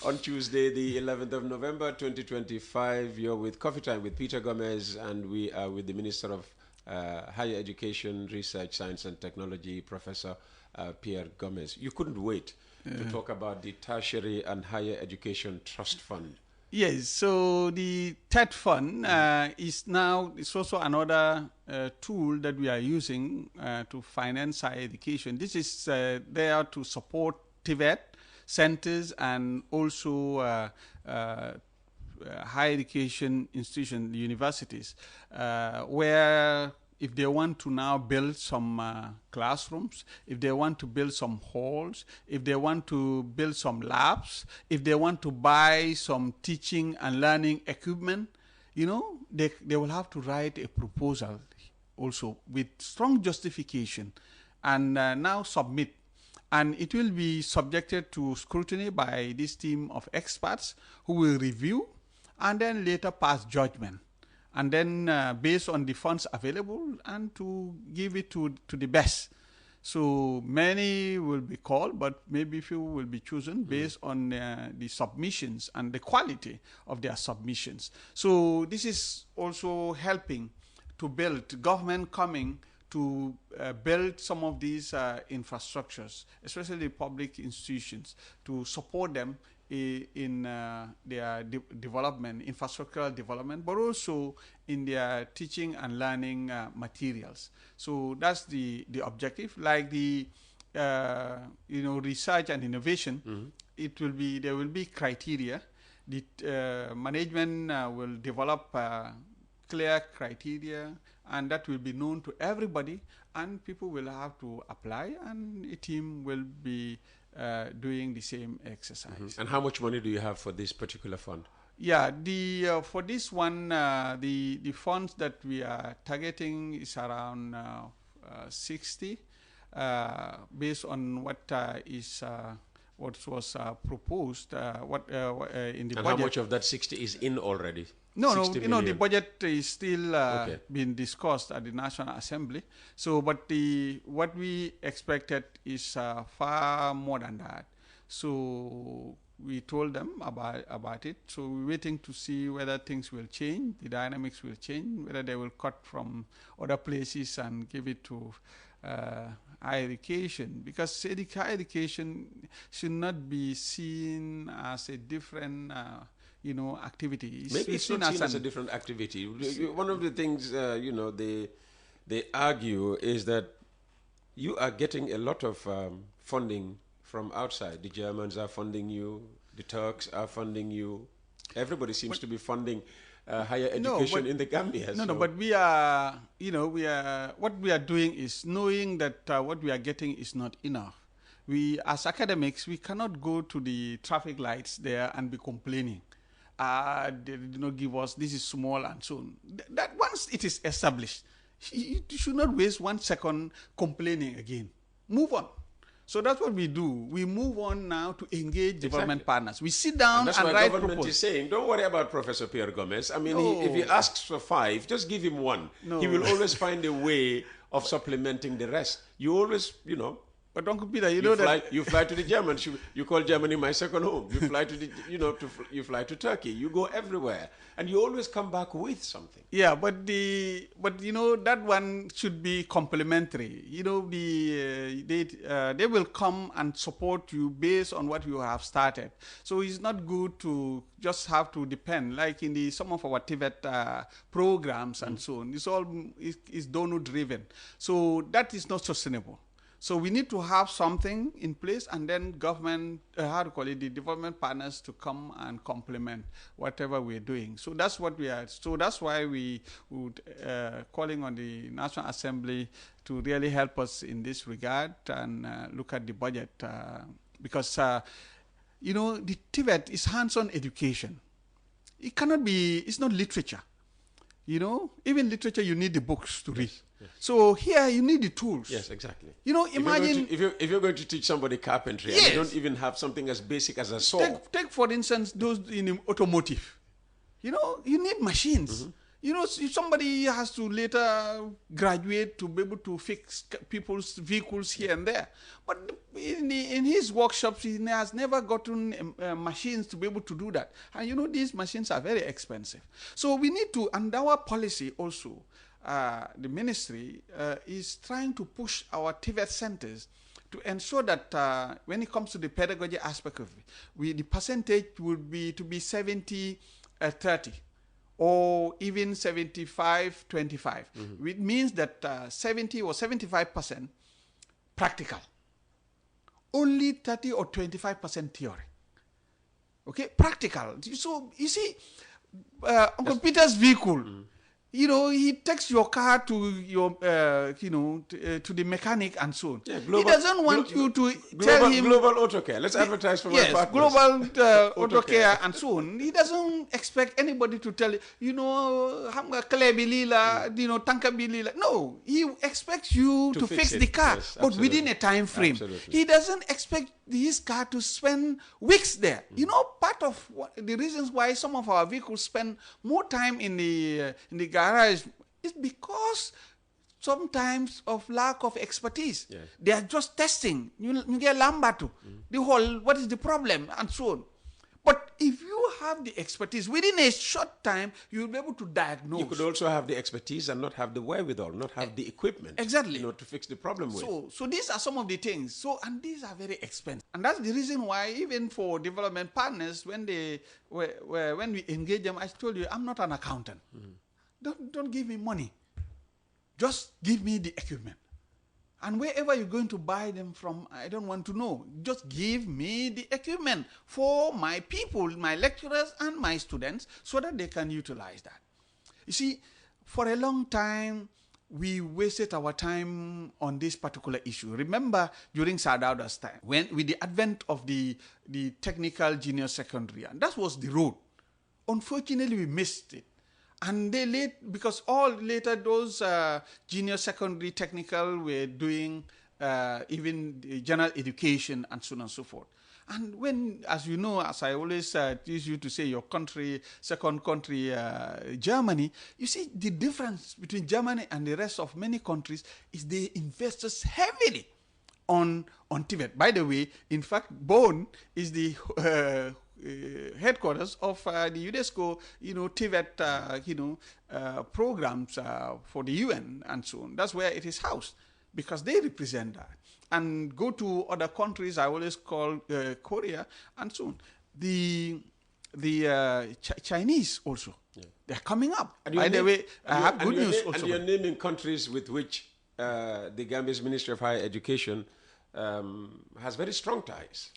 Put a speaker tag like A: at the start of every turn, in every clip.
A: On Tuesday, the 11th of November, 2025, you're with Coffee Time with Peter Gomez, and we are with the Minister of Higher Education, Research, Science and Technology, Professor Pierre Gomez. You couldn't wait to talk about the Tertiary and Higher Education Trust Fund.
B: Yes, so the TED Fund is now, it's also another tool that we are using to finance higher education. This is there to support TVET centers and also higher education institutions, universities, where if they want to now build some classrooms, if they want to build some halls, if they want to build some labs, if they want to buy some teaching and learning equipment, you know, they will have to write a proposal also with strong justification and now submit. And it will be subjected to scrutiny by this team of experts who will review and then later pass judgment. And then based on the funds available and to give it to the best. So many will be called, but maybe few will be chosen based on the submissions and the quality of their submissions. So this is also helping to build government coming to build some of these infrastructures, especially public institutions, to support them in their development, infrastructural development, but also in their teaching and learning materials. So that's the objective. Like the research and innovation, there will be criteria. The management will develop clear criteria, and that will be known to everybody, and people will have to apply, and a team will be doing the same exercise.
A: And how much money do you have for this particular fund?
B: Yeah, for this one, the funds that we are targeting is around 60, based on what was proposed, in the
A: and
B: budget.
A: How much of that 60 is in already?
B: No, the budget is still being discussed at the National Assembly. So, but what we expected is far more than that. So we told them about it. So we're waiting to see whether things will change, the dynamics will change, whether they will cut from other places and give it to higher education, because higher education should not be seen as a different activity.
A: Maybe it's not seen as a different activity. One of the things, they argue is that you are getting a lot of funding from outside. The Germans are funding you, the Turks are funding you. Everybody seems to be funding higher education in the Gambia.
B: No, but we are, what we are doing is knowing that what we are getting is not enough. We, as academics, we cannot go to the traffic lights there and be complaining. They did not give us, this is small and so on. That once it is established, you should not waste 1 second complaining again. Move on. So that's what we do. We move on now to engage development partners. We sit down and write proposals.
A: That's why government is saying, don't worry about Professor Pierre Gomez. I mean, if he asks for 5, just give him 1.
B: No.
A: He will always find a way of supplementing the rest. You always,
B: But Uncle Peter,
A: you fly to the Germans. You call Germany my second home. You fly to you fly to Turkey. You go everywhere, and you always come back with something.
B: Yeah, but that one should be complementary. They will come and support you based on what you have started. So it's not good to just have to depend, like in some of our TVET programs and so on. It's all is donor driven. So that is not sustainable. So we need to have something in place, and then government, the development partners to come and complement whatever we're doing. So that's what we are. So that's why we would calling on the National Assembly to really help us in this regard and look at the budget, because the TVET is hands-on education. It cannot be. It's not literature. Even literature, you need the books to read. Yes. So here you need the tools.
A: Yes, exactly.
B: Imagine
A: if you're going to teach somebody carpentry, yes, and you don't even have something as basic as a saw.
B: Take for instance those in automotive. You need machines. You know, if somebody has to later graduate to be able to fix people's vehicles here and there. But in his workshops, he has never gotten machines to be able to do that. And you know, these machines are very expensive. So we need to, and our policy also, the ministry is trying to push our TVET centers to ensure that when it comes to the pedagogy aspect of it, the percentage would be to be 70-30. Or even 75-25. It means that 70 or 75% practical. Only 30 or 25% theory. Okay, practical. So you see, Uncle Peter's vehicle, you know, he takes your car to your, to the mechanic and so on. Yeah, he doesn't want you to tell him.
A: Global Auto Care. Let's advertise for my partners.
B: Global Auto Care and so on. He doesn't expect anybody to tell you know, tanka bilila. No, he expects you to fix the car, yes, but within a time frame. Absolutely. He doesn't expect his car to spend weeks there. You know, part of the reasons why some of our vehicles spend more time in the garage is because sometimes of lack of expertise. Yes. They are just testing. You get lambatu, the whole, what is the problem, and so on. But if you have the expertise, within a short time, you'll be able to diagnose.
A: You could also have the expertise and not have the wherewithal, not have the equipment.
B: Exactly.
A: To fix the problem with.
B: So these are some of the things. And these are very expensive. And that's the reason why even for development partners, when we engage them, I told you, I'm not an accountant. Don't give me money. Just give me the equipment. And wherever you're going to buy them from, I don't want to know. Just give me the equipment for my people, my lecturers and my students, so that they can utilize that. You see, for a long time, we wasted our time on this particular issue. Remember, during Sadauda's time, with the advent of the technical junior secondary, and that was the road. Unfortunately, we missed it. And because later those junior secondary technical were doing even the general education and so on and so forth. And when, as you know, as I always teach you to say your country, second country, Germany, you see the difference between Germany and the rest of many countries is they invest heavily on TVET. By the way, in fact, Bonn is the headquarters of the UNESCO, TVET, programs for the UN and so on. That's where it is housed because they represent that. And go to other countries, I always call Korea and so on. The Chinese also, they're coming up. By the way, I have good news also.
A: And you're naming countries with which the Gambia's Ministry of Higher Education has very strong ties.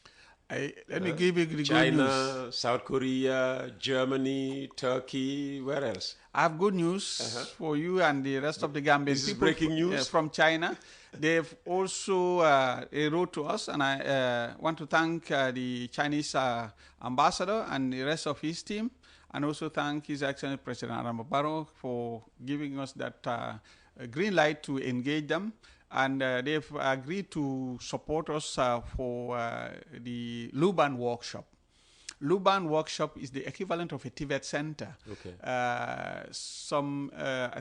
B: Let me give you the
A: China,
B: good news.
A: South Korea, Germany, Turkey, where else?
B: I have good news for you and the rest of the Gambian
A: This is
B: people.
A: breaking news
B: from China. They've also wrote to us, and I want to thank the Chinese ambassador and the rest of his team, and also thank His Excellency President Adama Barrow for giving us that green light to engage them. And they've agreed to support us for the Luban workshop. Luban workshop is the equivalent of a TVET center. Okay. I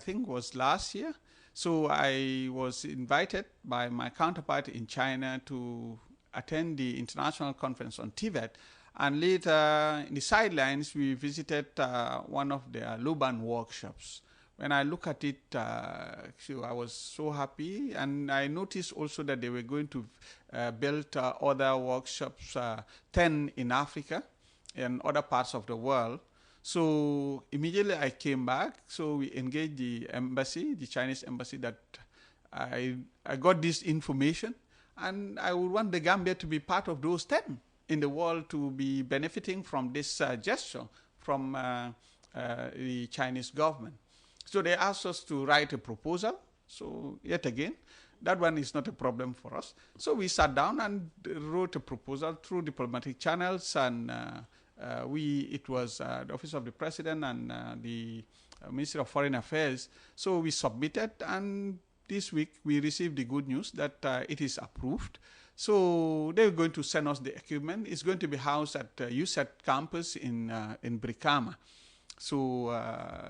B: think was last year. So I was invited by my counterpart in China to attend the international conference on TVET. And later, in the sidelines, we visited one of their Luban workshops. When I look at it, I was so happy. And I noticed also that they were going to build other workshops, 10 in Africa and other parts of the world. So immediately I came back. So we engaged the embassy, the Chinese embassy, that I got this information. And I would want the Gambia to be part of those 10 in the world to be benefiting from this gesture from the Chinese government. So they asked us to write a proposal. So yet again, that one is not a problem for us. So we sat down and wrote a proposal through diplomatic channels, and it was the Office of the President and the Ministry of Foreign Affairs. So we submitted, and this week we received the good news that it is approved. So they're going to send us the equipment. It's going to be housed at USET campus in Brikama. So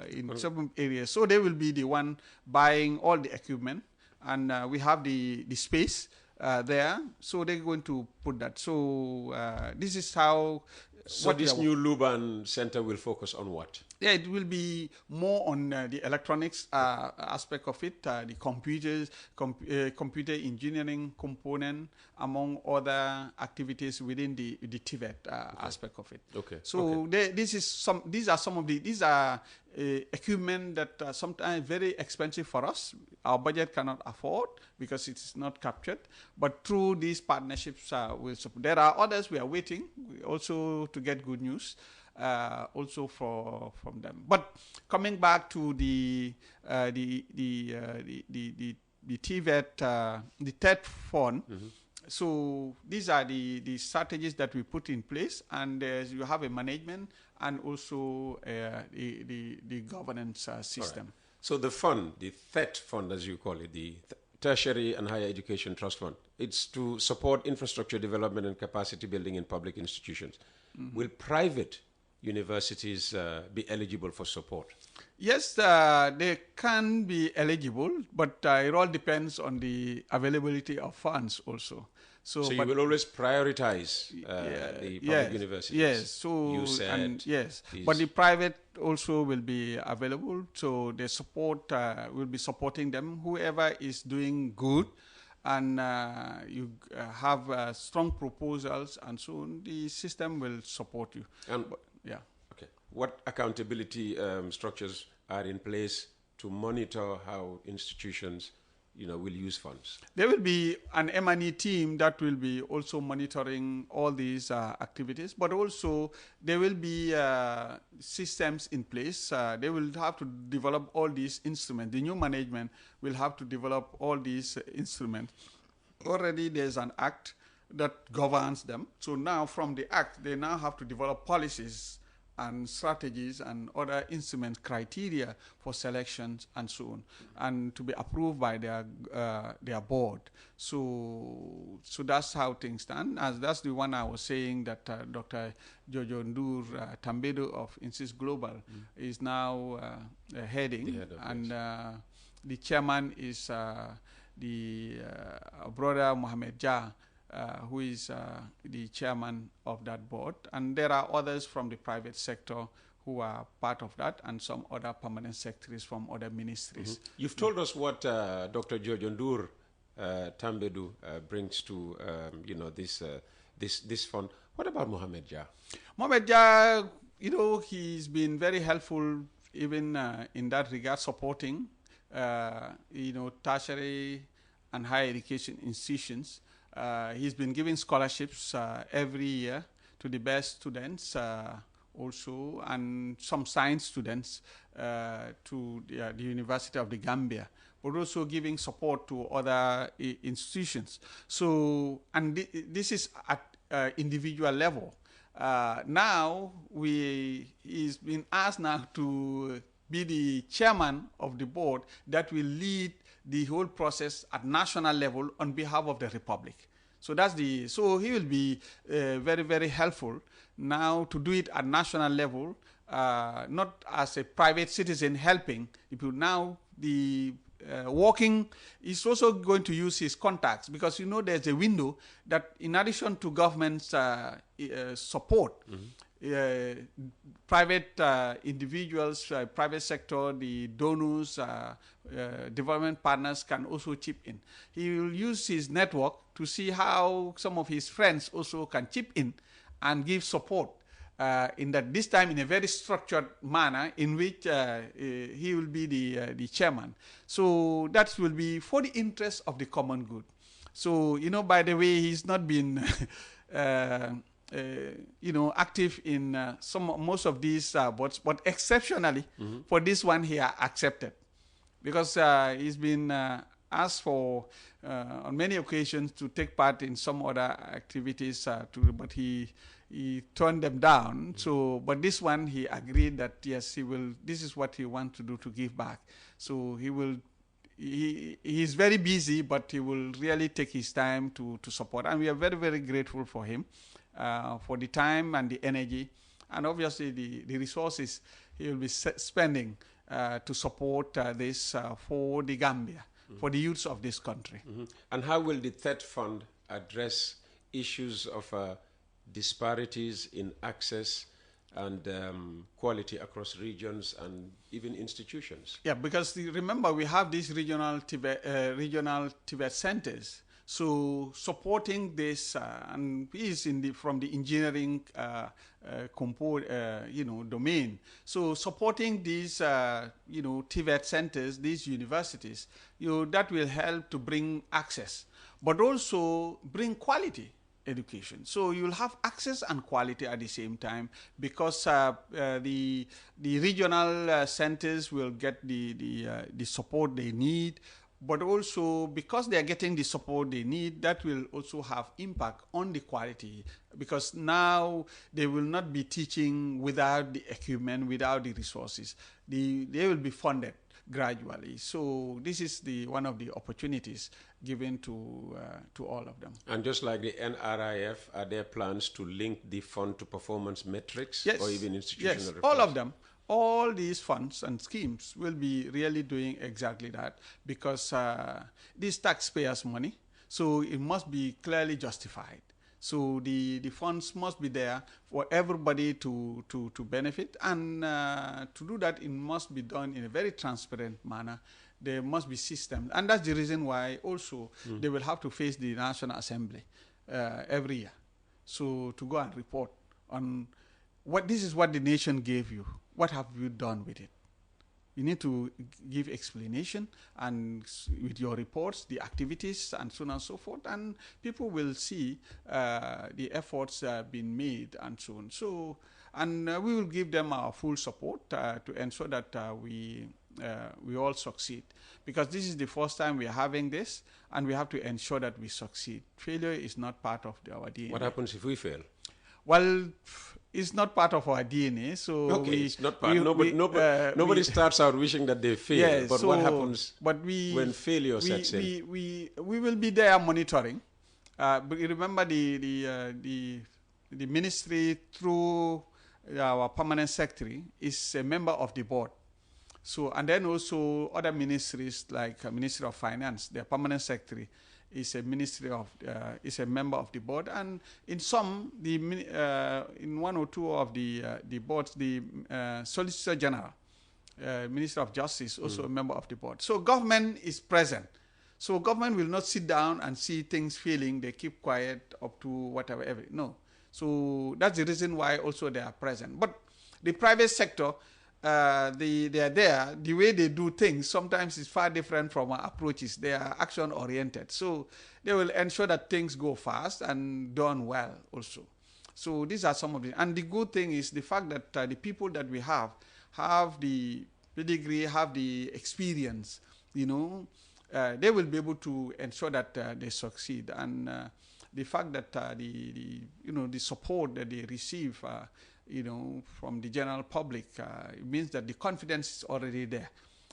B: in some areas, so they will be the one buying all the equipment, and we have the space there, so they're going to put that. So this is how.
A: So this new Luban center will focus on what?
B: Yeah, it will be more on the electronics aspect of it, the computers, computer engineering component, among other activities within the TVET aspect of it.
A: Okay.
B: So these are some of the equipment that sometimes very expensive for us. Our budget cannot afford because it's not captured. But through these partnerships, there are others we are waiting also to get good news. Also from them. But coming back to the TVET, the TET fund. So these are the strategies that we put in place, and you have a management and also the governance system.
A: Right. So the fund, the TET fund, as you call it, the Tertiary and Higher Education Trust Fund, it's to support infrastructure development and capacity building in public institutions. Will private universities be eligible for support?
B: Yes, they can be eligible, but it all depends on the availability of funds also.
A: So you will always prioritize the public universities?
B: Yes. So but the private also will be available. So the support will be supporting them. Whoever is doing good, and you have strong proposals, and so on, the system will support you. Yeah.
A: Okay. What accountability structures are in place to monitor how institutions, will use funds?
B: There will be an M&E team that will be also monitoring all these activities, but also there will be systems in place. They will have to develop all these instruments. The new management will have to develop all these instruments. Already there's an act that governs them. So now from the act, they now have to develop policies and strategies and other instrument criteria for selections and so on, and to be approved by their board. So that's how things stand. As that's the one I was saying that Dr. Jojo Ndur Tambedo of Insys Global is now heading, and the chairman is the brother Mohamed Jah, who is the chairman of that board. And there are others from the private sector who are part of that, and some other permanent secretaries from other ministries.
A: You've told us what Dr. Jojondur Tambedu brings to this fund. What about Mohamed Jah?
B: Mohamed Jah, he's been very helpful even in that regard, supporting tertiary and higher education institutions. He's been giving scholarships every year to the best students also, and some science students to the University of the Gambia, but also giving support to other institutions. So, and this is at individual level. Now, he's been asked now to be the chairman of the board that will lead the whole process at national level on behalf of the Republic. So so he will be very, very helpful now to do it at national level, not as a private citizen helping. It will now be working. He's also going to use his contacts, because there's a window that, in addition to government's support, private individuals, private sector, the donors, development partners can also chip in. He will use his network to see how some of his friends also can chip in and give support in that, this time in a very structured manner, in which he will be the chairman. So that will be for the interest of the common good. So, by the way, he's not been active in most of these boards, but exceptionally for this one he accepted, because he's been asked for on many occasions to take part in some other activities, but he turned them down. So, but this one he agreed that yes, he will. This is what he wants to do, to give back. So he will. He's very busy, but he will really take his time to support, and we are very, very grateful for him. For the time and the energy And obviously the resources he will be spending to support this for the Gambia, for the youths of this country.
A: And how will the TVET fund address issues of disparities in access and quality across regions and even institutions?
B: Yeah, because remember we have these regional TVET centers. So supporting this, and is from the engineering domain. So supporting these, TVET centers, these universities, that will help to bring access, but also bring quality education. So you'll have access and quality at the same time, because the regional centers will get the support they need. But also, because they are getting the support they need, that will also have impact on the quality, because now they will not be teaching without the equipment, without the resources. They will be funded gradually. So this is one of the opportunities given to all of them.
A: And just like the NRIF, are there plans to link the fund to performance metrics?
B: Yes.
A: Or even institutional
B: yes,
A: reforms?
B: all of them. All these funds and schemes will be really doing exactly that, because this taxpayers' money, so it must be clearly justified. So the funds must be there for everybody to benefit, and to do that, it must be done in a very transparent manner. There must be systems, and that's the reason why also they will have to face the National Assembly every year. So to go and report on this is what the nation gave you. What have you done with it? You need to give explanation, and with your reports, the activities, and so on and so forth, and people will see the efforts being made and so on. So, and we will give them our full support to ensure that we all succeed, because this is the first time we are having this, and we have to ensure that we succeed. Failure is not part of our DNA.
A: What happens if we fail?
B: Well, it's not part of our DNA, so
A: okay, it's not part. Nobody starts out wishing that they fail.
B: Yes,
A: but
B: so,
A: what happens
B: when
A: failure sets in?
B: We will be there monitoring. But remember, the ministry through our permanent secretary is a member of the board. So, and then also other ministries like Ministry of Finance, their permanent secretary is a is a member of the board, and in some in one or two of the boards, the Solicitor General, Minister of Justice, also a member of the board. So government is present. So government will not sit down and see things failing. They keep quiet up to whatever. No. So that's the reason why also they are present. But the private sector, they are there. The way they do things sometimes is far different from our approaches. They are action oriented, so they will ensure that things go fast and done well also. So these are some of the, and the good thing is the fact that the people that we have the pedigree, have the experience. They will be able to ensure that they succeed, and the fact that the support that they receive. From the general public, it means that the confidence is already there.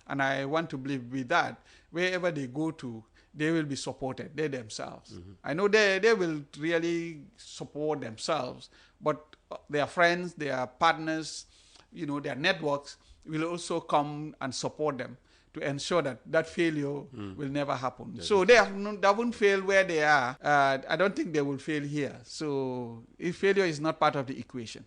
B: And I want to believe with that, wherever they go to, they will be supported, they themselves. I know they will really support themselves, but their friends, their partners, their networks will also come and support them to ensure that failure will never happen. So they won't fail where they are. I don't think they will fail here. So if failure is not part of the equation.